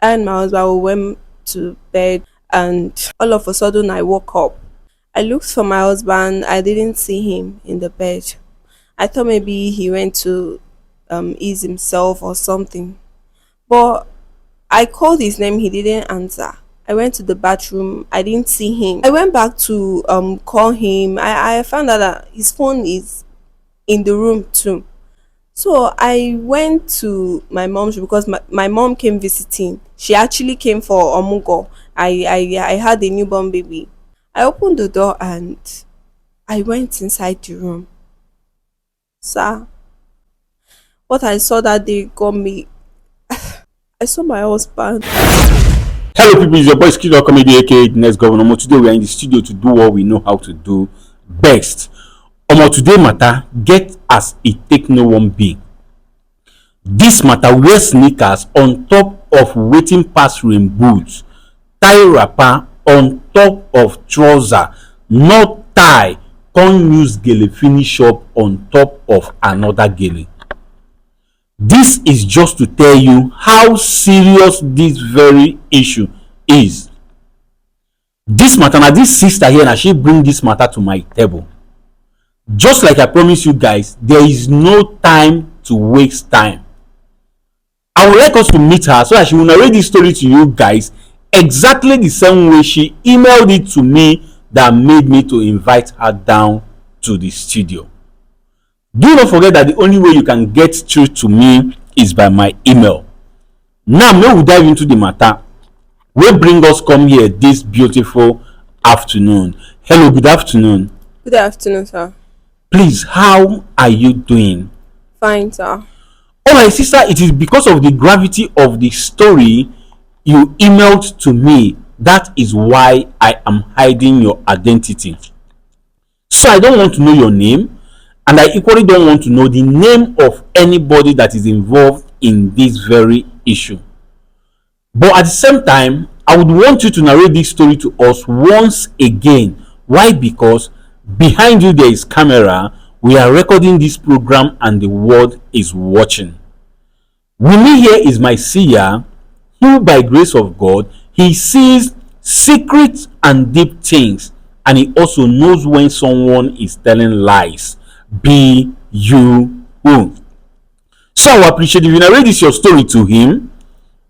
I and my husband we went to bed, and all of a sudden I woke up. I looked for my husband. I didn't see him in the bed. I thought maybe he went to ease himself or something. But I called his name, he didn't answer. I went to the bathroom, I didn't see him. I went back to call him. I found out that his phone is in the room too. So I went to my mom's because my mom came visiting. She actually came for Omugo. I had a newborn baby. I opened the door and I went inside the room. Sir, what I saw that day got me. I saw my husband. Hello, people. It's your boy Skidor Comedy, aka the next governor. Today we are in the studio to do what we know how to do best. Today matter get as it take no one be. This matter wear sneakers on top of waiting pass rain boots, tie wrapper on top of trouser, not tie, con use gele finish up on top of another gele. This is just to tell you how serious this very issue is. This matter, na this sister here, na she bring this matter to my table. Just like I promised you guys, there is no time to waste time. I would like us to meet her so that she will narrate this story to you guys exactly the same way she emailed it to me that made me to invite her down to the studio. Do not forget that the only way you can get through to me is by my email. Now, may we dive into the matter. We bring us come here this beautiful afternoon. Hello, good afternoon. Good afternoon, sir. Please, how are you doing? Fine, sir. Oh, my sister, it is because of the gravity of the story you emailed to me. That is why I am hiding your identity. So I don't want to know your name. And I equally don't want to know the name of anybody that is involved in this very issue. But at the same time, I would want you to narrate this story to us once again. Why? Because behind you there is camera. We are recording this program and the world is watching. Winnie here is my seer, who by grace of God, he sees secret and deep things. And he also knows when someone is telling lies. Be you who. So I appreciate if you narrate this your story to him.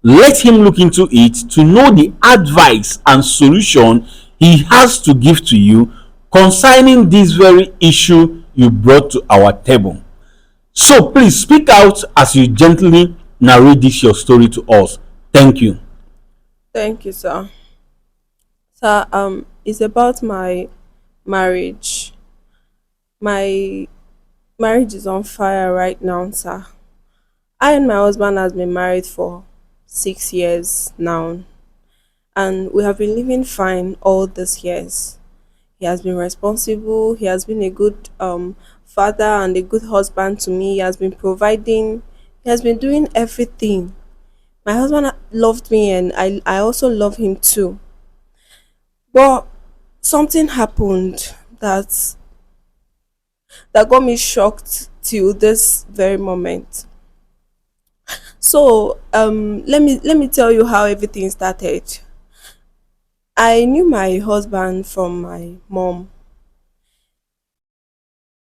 Let him look into it to know the advice and solution he has to give to you concerning this very issue you brought to our table. So please speak out as you gently narrate this your story to us. Thank you. Thank you, sir. Sir, it's about my marriage. My marriage is on fire right now, sir. I and my husband has been married for 6 years now, and we have been living fine all these years. He has been responsible. He has been a good father and a good husband to me. He has been providing. He has been doing everything. My husband loved me, and I also love him too. But something happened that got me shocked till this very moment. So let me tell you how everything started. I knew my husband from my mom,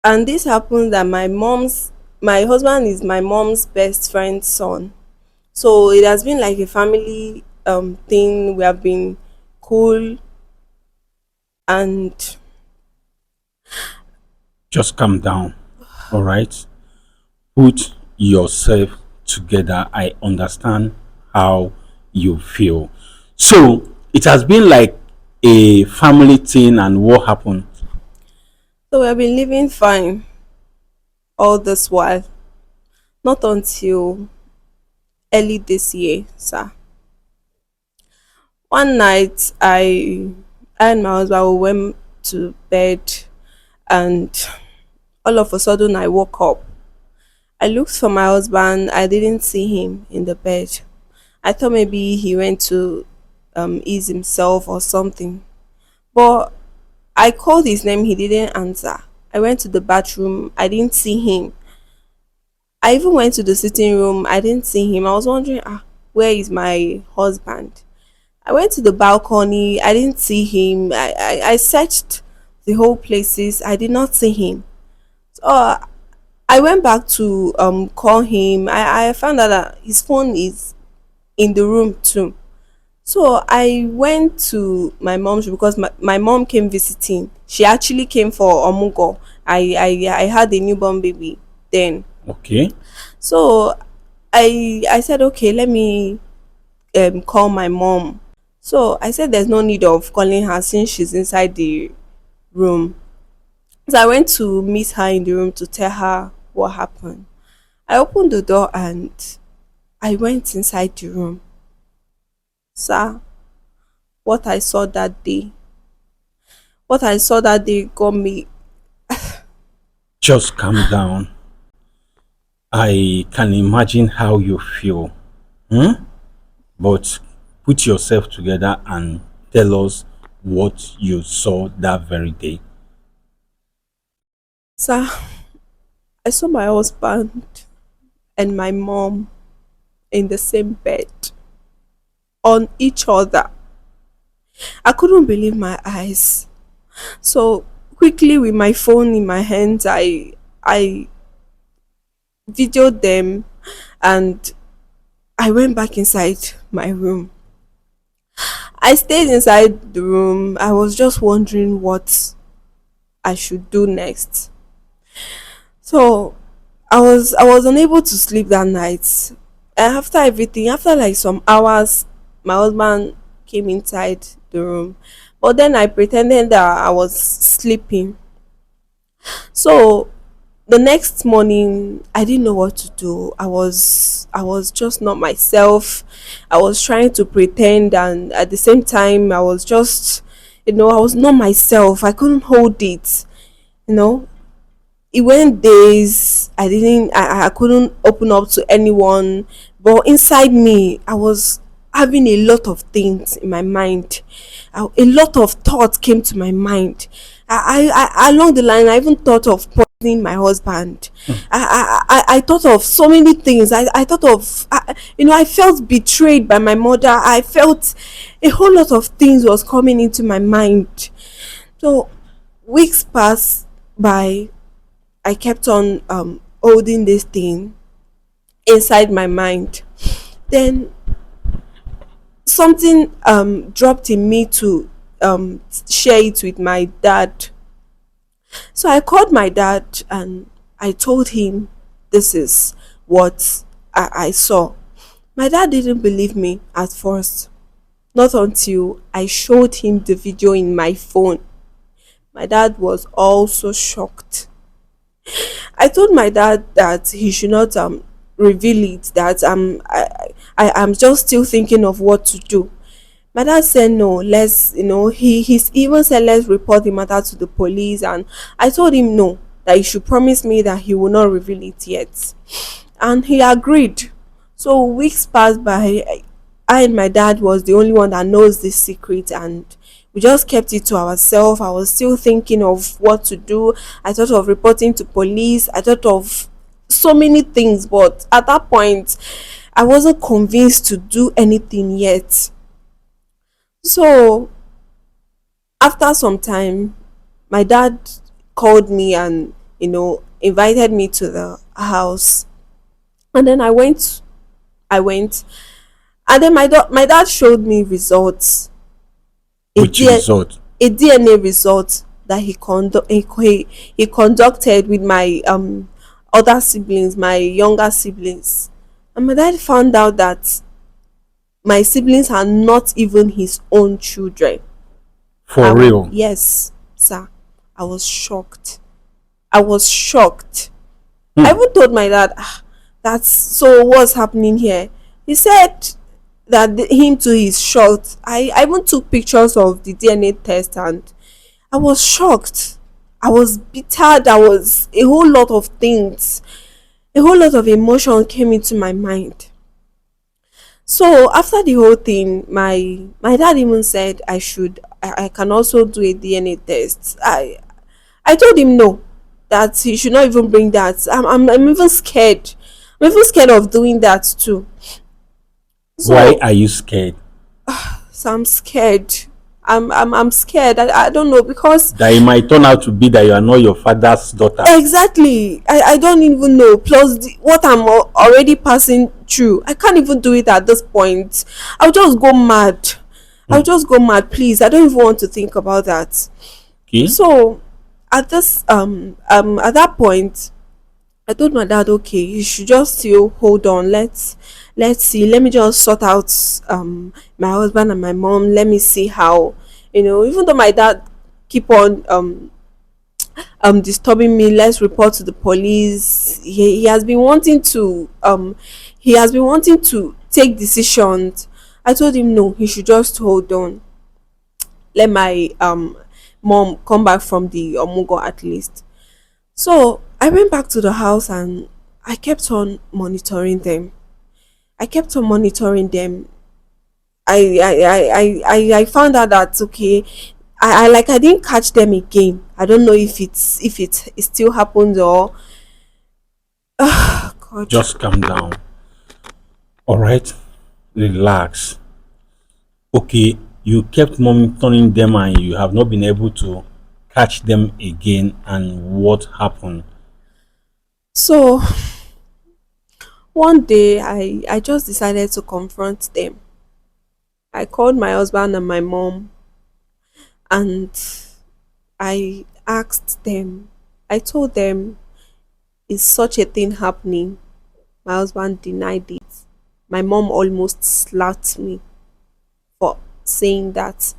and this happened that my husband is my mom's best friend's son. So it has been like a family thing. We have been cool, and Just calm down. All right. Put yourself together. I understand how you feel. So it has been like a family thing, and what happened? so we have been living fine all this while. Not until early this year, sir. One night, I and my husband we went to bed, and all of a sudden I woke up. I looked for my husband. I didn't see him in the bed. I thought maybe he went to ease himself or something. But I called his name. He didn't answer. I went to the bathroom. I didn't see him. I even went to the sitting room. I didn't see him. I was wondering, where is my husband? I went to the balcony. I didn't see him. I searched the whole places. I did not see him. So I went back to call him. I found out that his phone is in the room too. So I went to my mom's because my mom came visiting. She actually came for Omugo. I had a newborn baby then. Okay. So I said okay, let me call my mom. So I said there's no need of calling her since she's inside the room. So I went to meet her in the room to tell her what happened. I opened the door and I went inside the room. Sir, what I saw that day, what I saw that day got me. Just calm down. I can imagine how you feel. Hmm? But put yourself together and tell us what you saw that very day. Sir, I saw my husband and my mom in the same bed on each other. I couldn't believe my eyes. So quickly with my phone in my hands, I videoed them and I went back inside my room. I stayed inside the room. I was just wondering what I should do next. So I was unable to sleep that night. And after everything, after like some hours, my husband came inside the room. But then I pretended that I was sleeping. So the next morning I didn't know what to do. I was just not myself. I was trying to pretend and at the same time I was just, I was not myself. I couldn't hold it, you know. It went days. I couldn't open up to anyone. But inside me I was having a lot of things in my mind. A lot of thoughts came to my mind. Along the line I even thought of poisoning my husband. I thought of so many things. I thought of I felt betrayed by my mother. I felt a whole lot of things was coming into my mind. So weeks passed by. I kept on holding this thing inside my mind. Then something dropped in me to share it with my dad. So I called my dad and I told him this is what I saw. My dad didn't believe me at first, not until I showed him the video in my phone. My dad was also shocked. I told my dad that he should not reveal it, that I'm just still thinking of what to do. My dad said no, let's, he's even said let's report the matter to the police, and I told him no, that he should promise me that he will not reveal it yet. And he agreed. So weeks passed by. I and my dad was the only one that knows this secret, and we just kept it to ourselves. I was still thinking of what to do. I thought of reporting to police. I thought of so many things, but at that point I wasn't convinced to do anything yet. So after some time my dad called me and invited me to the house, and then I went, and then my dad showed me results, a, Which D- result? a DNA result that he conducted with my other siblings, my younger siblings. And my dad found out that my siblings are not even his own children. For real? Yes, sir. I was shocked. I was shocked. I Hmm. even told my dad, that's so what's happening here. He said that him too is shocked. I even took pictures of the DNA test and I was shocked. I was bitter. There was a whole lot of things, a whole lot of emotion came into my mind. So after the whole thing, my dad even said I can also do a DNA test. I told him no, that he should not even bring that. I'm even scared. I'm even scared of doing that too. Why So are you scared? so I'm scared. I'm scared. I don't know because That it might turn out to be that you are not your father's daughter. exactly. I don't even know. Plus what I'm already passing through. I can't even do it at this point. I'll just go mad. I'll Hmm. just go mad, please. I don't even want to think about that. Okay. So at that point I told my dad, okay, you should just still hold on. Let's see. Let me just sort out my husband and my mom. Let me see how, even though my dad keep on disturbing me, let's report to the police. He has been wanting to take decisions. I told him no, he should just hold on. Let my mom come back from the omugo at least. So I went back to the house and I kept on monitoring them. I kept on monitoring them. I found out that okay, I didn't catch them again. I don't know if it still happens or God. Just calm down. All right. Relax. Okay. You kept monitoring them and you have not been able to catch them again. And what happened? So one day I just decided to confront them. I called my husband and my mom and I asked them. I told them, is such a thing happening? My husband denied it. My mom almost slapped me for saying that.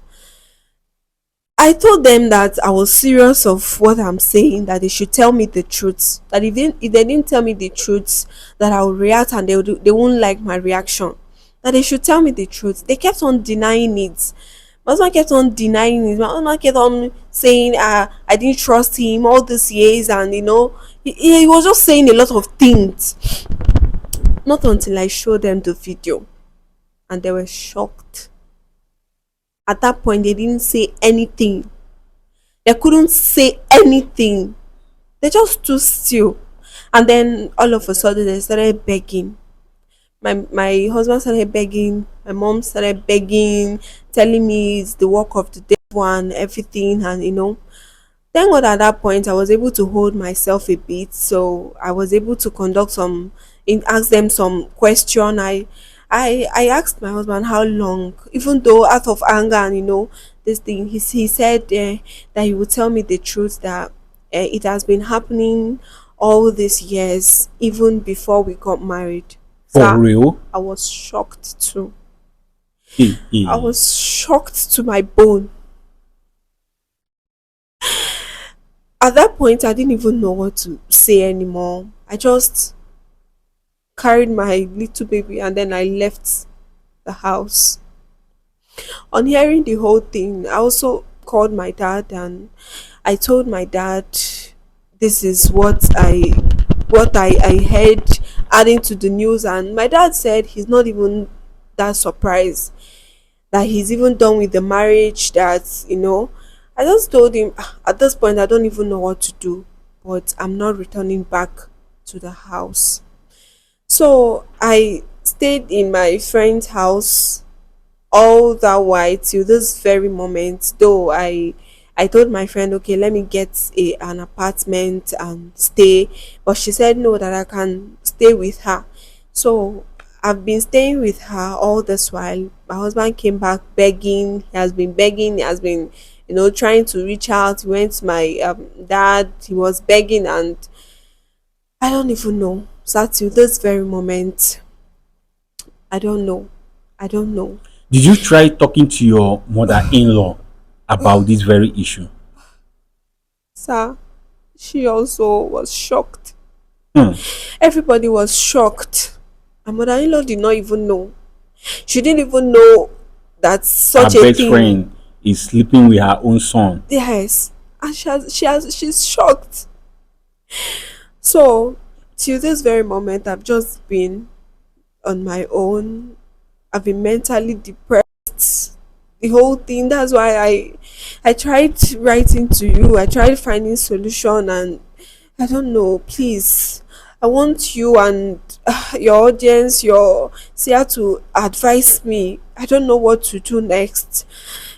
I told them that I was serious of what I'm saying, that they should tell me the truth. That if they didn't tell me the truth, that I would react and they won't like my reaction. That they should tell me the truth. They kept on denying it. My husband kept on denying it. My husband kept on saying, I didn't trust him all these years, and he was just saying a lot of things. Not until I showed them the video, and they were shocked. At that point, they didn't say anything. They couldn't say anything. They just stood still. And then all of a sudden, they started begging. My husband started begging. My mom started begging, telling me it's the work of the devil and everything. And thank God at that point I was able to hold myself a bit, so I was able to conduct ask them some question. I asked my husband how long, even though out of anger and this thing, he said that he would tell me the truth, that it has been happening all these years, even before we got married. For So real? I was shocked too. Hey, I hey. was shocked to my bone. At that point, I didn't even know what to say anymore. I just carried my little baby and then I left the house. On hearing the whole thing, I also called my dad and I told my dad this is what I heard adding to the news, and my dad said he's not even that surprised that he's even done with the marriage, that I just told him, "Ah, at this point I don't even know what to do, but I'm not returning back to the house." So I stayed in my friend's house all that while till this very moment, though I told my friend, okay, let me get an apartment and stay, but she said no, that I can stay with her. So I've been staying with her all this while. My husband came back begging. He has been begging. He has been trying to reach out. He went to my dad. He was begging, and I don't even know. So till this very moment, I don't know. I don't know. Did you try talking to your mother-in-law about this very issue? Sir, she also was shocked. Hmm. Everybody was shocked. My mother-in-law did not even know. She didn't even know that Her such a best thing. friend is sleeping with her own son. Yes, and she's shocked. So till this very moment, I've just been on my own. I've been mentally depressed. The whole thing. That's why I tried writing to you. I tried finding solution, and I don't know. Please, I want you and your audience, your Sia to advise me. I don't know what to do next.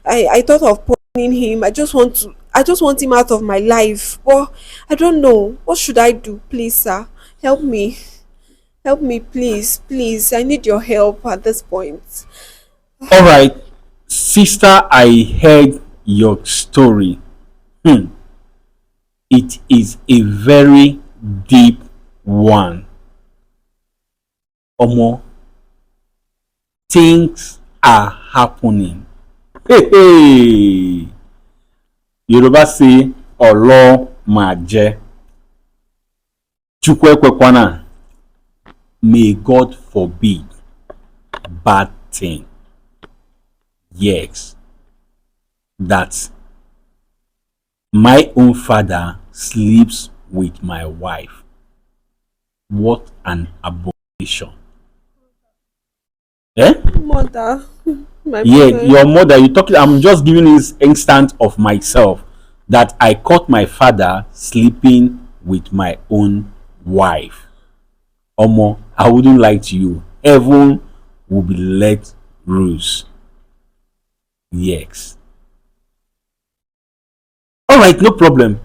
I thought of poisoning him. I just want him out of my life. But I don't know. What should I do? Please, sir. Help me. Help me, please. Please. I need your help at this point. All right, sister, I heard your story. Hmm. It is a very deep one. Omo, things are happening. Hey, hey. Yoruba say, Olo maje. Chukwu ekwekwana. May God forbid bad thing. Yes, that my own father sleeps with my wife. What an abomination. Eh? Mother. My Yeah, mother. your mother, you talking, I'm just giving this instance of myself that I caught my father sleeping with my own wife. Omo, I wouldn't lie to you. Heaven will be let loose. Yes. All right, no problem.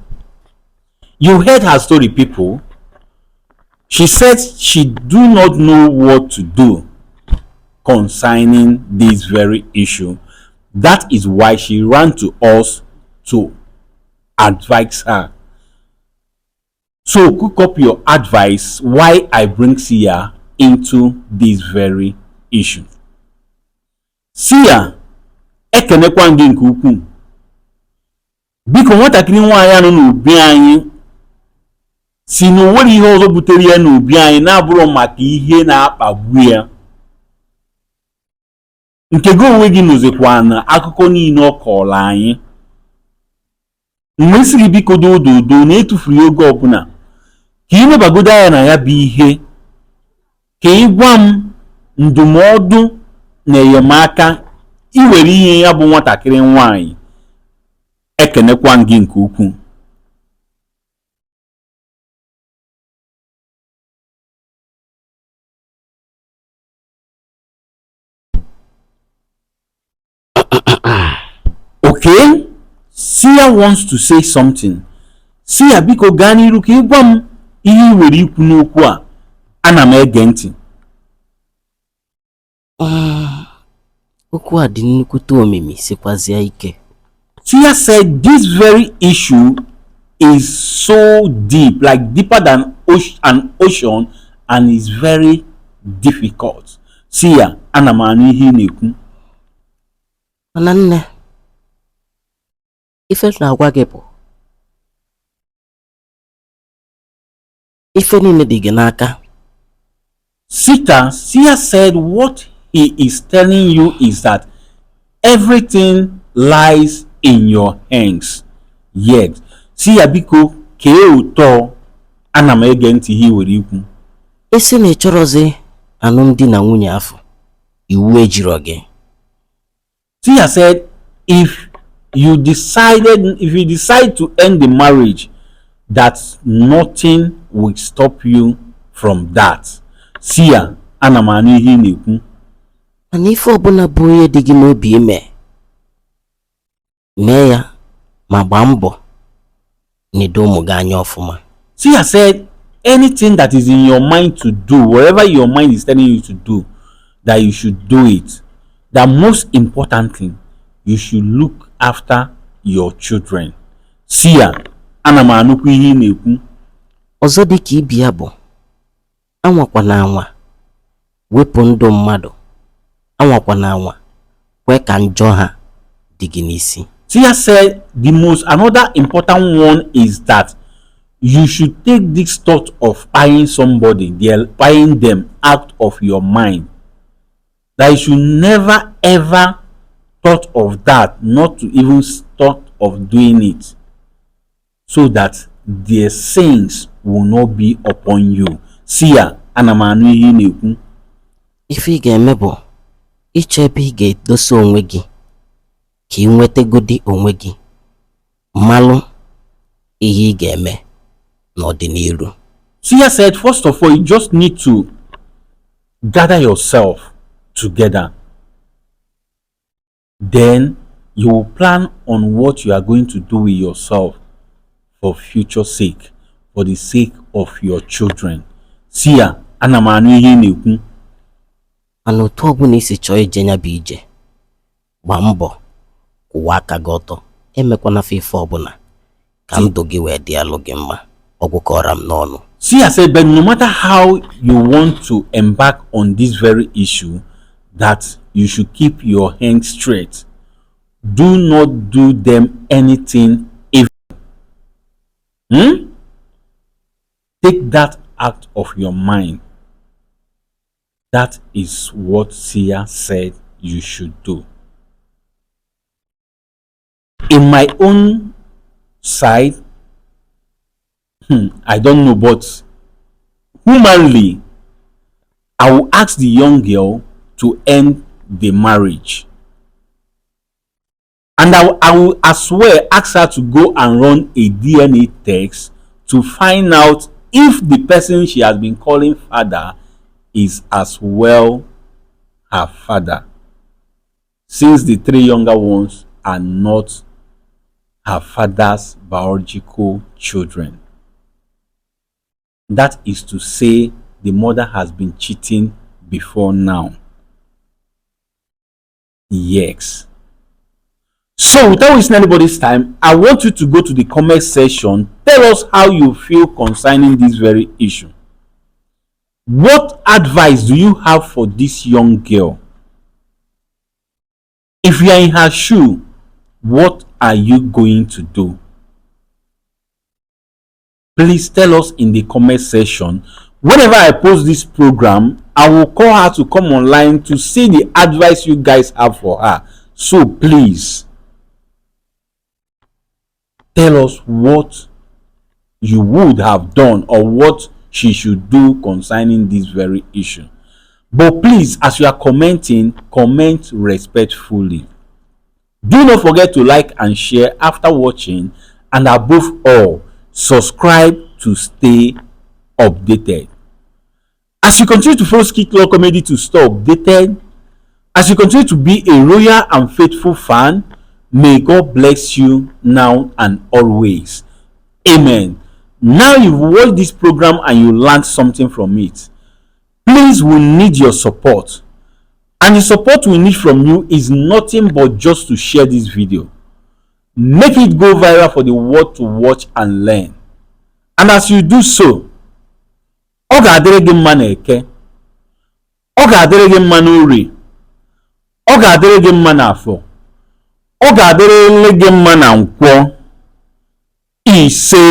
You heard her story, people. She said she do not know what to do concerning this very issue. That is why she ran to us to advise her. So cook up your advice why I bring Sia into this very issue. Sia, ekenekwa gị nke ukwuu. Biko nwatakịrị nwaanyị anọ n'obi anyị si na o nwere ihe ọzọ butere ya n'obi anyị na-abụrụ maka ihe na-akpagbu ya. Nke gị onwe gị nụzikwa na akụkọ niile ọ kọrọ anyị. Mgbe isi gị biko dododo na-etufuru oge ọbụla ka ị webagodo anya na ya bụ ihe ka ị gwa m ndụmọdụ na enyemaka iwere ihe ya bụ nwatakịrị nwaanyị. Ekenekwa gị nke ukwuu. Okay, Sia wants to say something. Sia biko gaa n'iru ka ị gwa m ihe i nwere ikwu n'okwu a. Ana m ege ntị. Okwu a dị nnukwute omimi sikwazịa ike. Sia said this very issue is so deep, like deeper than an ocean, and is very difficult. Sia, ana m anụ ihe ị na-ekwu. Mana nne, ife na-agwa gị bụ ife niile dị gị n'aka. Sia said what he is telling you is that everything lies in your hands. Yes. Sia biko kee ụtọ ana m ege ntị ihe were ikwu. Isi na ịchọrọzi alụmdi na nwunye afọ, iwu ejiro gị. Sia said if you decide to end the marriage, that nothing will stop you from that. Sia, ana m anụ ihe ị na-ekwu. Mana ife ọbụla bụ onye dị gị n'obi ime, mee ya ma gbaa mbọ nedo ụmụ gị anya ọfụma. Sia said anything that is in your mind to do, whatever your mind is telling you to do, that you should do it. The most important thing, you should look after your children. Sia, ana m anụkwa ihe ị na-ekwu. Ọzọ dị ka ibi ya bụ anwakwana anwa wepụ ndụ mmadụ, anwakwana anwa kwe ka njọ ha dị gị n'isi. Sia said another important one is that you should take this thought of buying somebody, buying them out of your mind. That you should never ever thought of that, not to even thought of doing it, so that their sins will not be upon you. Sia, ana m anụ ihe ị na-ekwu. Ife ị ga-eme bụ ichebe ị ga-edosa onwe gị ka ị nwetegodi onwe gị, malụ ihe ị ga-eme n'ọdịnihu. Sia said, first of all, you just need to gather yourself together. Then you will plan on what you are going to do with yourself for future sake, for the sake of your children. Sia, ana m anụ ihe ị na-ekwu. mana otu ọbụla isi chọọ ije nya bụ ije, gbaa mbọ kwụwa aka gị ọtọ, emekwana ife ọbụla ka ndụ gị wee dị alụ gị mma. Ọgwụ kọrọ m n'ọnụ. Sia said, but no matter how you want to embark on this very issue, that you should keep your hands straight. Do not do them anything evil. Take that out of your mind. That is what Sia said you should do. In my own side, I don't know, but humanly, I will ask the young girl to end the marriage. And I will as well ask her to go and run a DNA test to find out if the person she has been calling father is as well her father, since the three younger ones are not her father's biological children. That is to say, the mother has been cheating before now. Yes. So without wasting anybody's time, I want you to go to the comment section. Tell us how you feel concerning this very issue. What advice do you have for this young girl? If you are in her shoe, what are you going to do? Please tell us in the comment section. Whenever I post this program, I will call her to come online to see the advice you guys have for her. So please tell us what you would have done or what she should do concerning this very issue. But please, as you are commenting, comment respectfully. Do not forget to like and share after watching, and above all, subscribe to stay updated. As you continue to follow Skit Law Comedy to stay updated, as you continue to be a loyal and faithful fan, may God bless you now and always. Amen. Now you've watched this program and you learned something from it. Please, we need your support. And the support we need from you is nothing but just to share this video. Make it go viral for the world to watch and learn. And as you do so, ọ ga-adịrị gị mma n'eke, ọ ga-adịrị gị mma n'orie, ọ ga-adịrị gị mma n'afọ, ọ ga-adịrị gị mma na nkwọ ise.